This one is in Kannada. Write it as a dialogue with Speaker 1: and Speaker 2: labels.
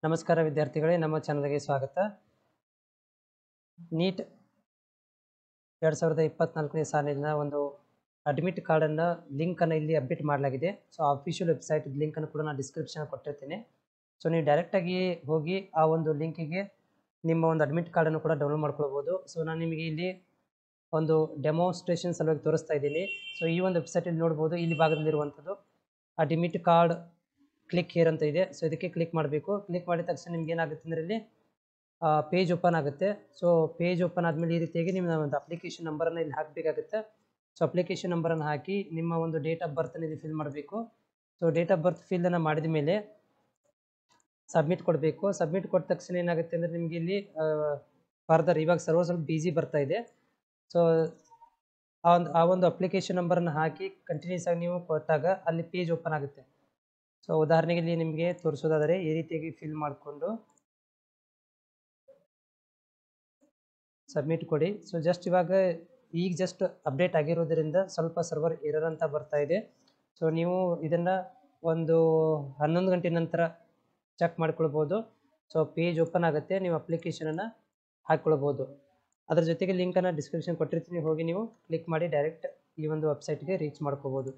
Speaker 1: ನಮಸ್ಕಾರ ವಿದ್ಯಾರ್ಥಿಗಳೇ, ನಮ್ಮ ಚಾನಲ್ಗೆ ಸ್ವಾಗತ. ನೀಟ್ 2024ನೇ ಸಾಲಿನ ಒಂದು ಅಡ್ಮಿಟ್ ಕಾರ್ಡನ್ನು ಲಿಂಕನ್ನು ಇಲ್ಲಿ ಅಪ್ಡೇಟ್ ಮಾಡಲಾಗಿದೆ. ಸೊ ಅಫಿಷಿಯಲ್ ವೆಬ್ಸೈಟ್ ಲಿಂಕನ್ನು ಕೂಡ ನಾನು ಡಿಸ್ಕ್ರಿಪ್ಷನ್ ಕೊಟ್ಟಿರ್ತೀನಿ. ಸೊ ನೀವು ಡೈರೆಕ್ಟಾಗಿ ಹೋಗಿ ಆ ಒಂದು ಲಿಂಕಿಗೆ ನಿಮ್ಮ ಒಂದು ಅಡ್ಮಿಟ್ ಕಾರ್ಡನ್ನು ಕೂಡ ಡೌನ್ಲೋಡ್ ಮಾಡ್ಕೊಳ್ಬೋದು. ಸೊ ನಾನು ನಿಮಗೆ ಇಲ್ಲಿ ಒಂದು ಡೆಮೋನ್ಸ್ಟ್ರೇಷನ್ ಸಲುವಾಗಿ ತೋರಿಸ್ತಾ ಇದ್ದೀನಿ. ಸೊ ಈ ಒಂದು ವೆಬ್ಸೈಟಲ್ಲಿ ನೋಡ್ಬೋದು, ಇಲ್ಲಿ ಭಾಗದಲ್ಲಿರುವಂಥದ್ದು ಅಡ್ಮಿಟ್ ಕಾರ್ಡ್ ಕ್ಲಿಕ್ ಹೇರ್ ಅಂತ ಇದೆ. ಸೊ ಇದಕ್ಕೆ ಕ್ಲಿಕ್ ಮಾಡಬೇಕು. ಕ್ಲಿಕ್ ಮಾಡಿದ ತಕ್ಷಣ ನಿಮ್ಗೆ ಏನಾಗುತ್ತೆ ಅಂದರೆ ಇಲ್ಲಿ ಪೇಜ್ ಓಪನ್ ಆಗುತ್ತೆ. ಸೊ ಪೇಜ್ ಓಪನ್ ಆದಮೇಲೆ ಈ ರೀತಿಯಾಗಿ ನಿಮ್ಮ ಒಂದು ಅಪ್ಲಿಕೇಶನ್ ನಂಬರನ್ನು ಇಲ್ಲಿ ಹಾಕಬೇಕಾಗುತ್ತೆ. ಸೊ ಅಪ್ಲಿಕೇಶನ್ ನಂಬರನ್ನು ಹಾಕಿ ನಿಮ್ಮ ಒಂದು ಡೇಟ್ ಆಫ್ ಬರ್ತನ್ನು ಇಲ್ಲಿ ಫಿಲ್ ಮಾಡಬೇಕು. ಸೊ ಡೇಟ್ ಆಫ್ ಬರ್ತ್ ಫಿಲ್ಲನ್ನು ಮಾಡಿದ ಮೇಲೆ ಸಬ್ಮಿಟ್ ಕೊಡಬೇಕು. ಸಬ್ಮಿಟ್ ಕೊಟ್ಟ ತಕ್ಷಣ ಏನಾಗುತ್ತೆ ಅಂದರೆ ನಿಮಗೆ ಇಲ್ಲಿ ಫರ್ದರ್ ಇವಾಗ ಸರ್ವರ್ ಸ್ವಲ್ಪ ಬಿಸಿ ಬರ್ತಾ ಇದೆ. ಸೊ ಆ ಒಂದು ಅಪ್ಲಿಕೇಶನ್ ನಂಬರನ್ನು ಹಾಕಿ ಕಂಟಿನ್ಯೂಸ್ ಆಗಿ ನೀವು ಕೊಟ್ಟಾಗ ಅಲ್ಲಿ ಪೇಜ್ ಓಪನ್ ಆಗುತ್ತೆ. ಸೊ ಉದಾಹರಣೆಗೆ ಇಲ್ಲಿ ನಿಮಗೆ ತೋರಿಸೋದಾದರೆ ಈ ರೀತಿಯಾಗಿ ಫಿಲ್ ಮಾಡಿಕೊಂಡು ಸಬ್ಮಿಟ್ ಕೊಡಿ. ಸೊ ಈಗ ಜಸ್ಟ್ ಅಪ್ಡೇಟ್ ಆಗಿರೋದ್ರಿಂದ ಸ್ವಲ್ಪ ಸರ್ವರ್ ಎರರ್ ಅಂತ ಬರ್ತಾ ಇದೆ. ಸೊ ನೀವು ಇದನ್ನು ಒಂದು 11 ಗಂಟೆ ನಂತರ ಚೆಕ್ ಮಾಡ್ಕೊಳ್ಬೋದು. ಸೊ ಪೇಜ್ ಓಪನ್ ಆಗುತ್ತೆ, ನೀವು ಅಪ್ಲಿಕೇಶನನ್ನು ಹಾಕ್ಕೊಳ್ಬೋದು. ಅದರ ಜೊತೆಗೆ ಲಿಂಕನ್ನು ಡಿಸ್ಕ್ರಿಪ್ಷನ್ ಕೊಟ್ಟಿರ್ತೀನಿ, ಹೋಗಿ ನೀವು ಕ್ಲಿಕ್ ಮಾಡಿ ಡೈರೆಕ್ಟ್ ಈ ಒಂದು ವೆಬ್ಸೈಟ್ಗೆ ರೀಚ್ ಮಾಡ್ಕೋಬೋದು.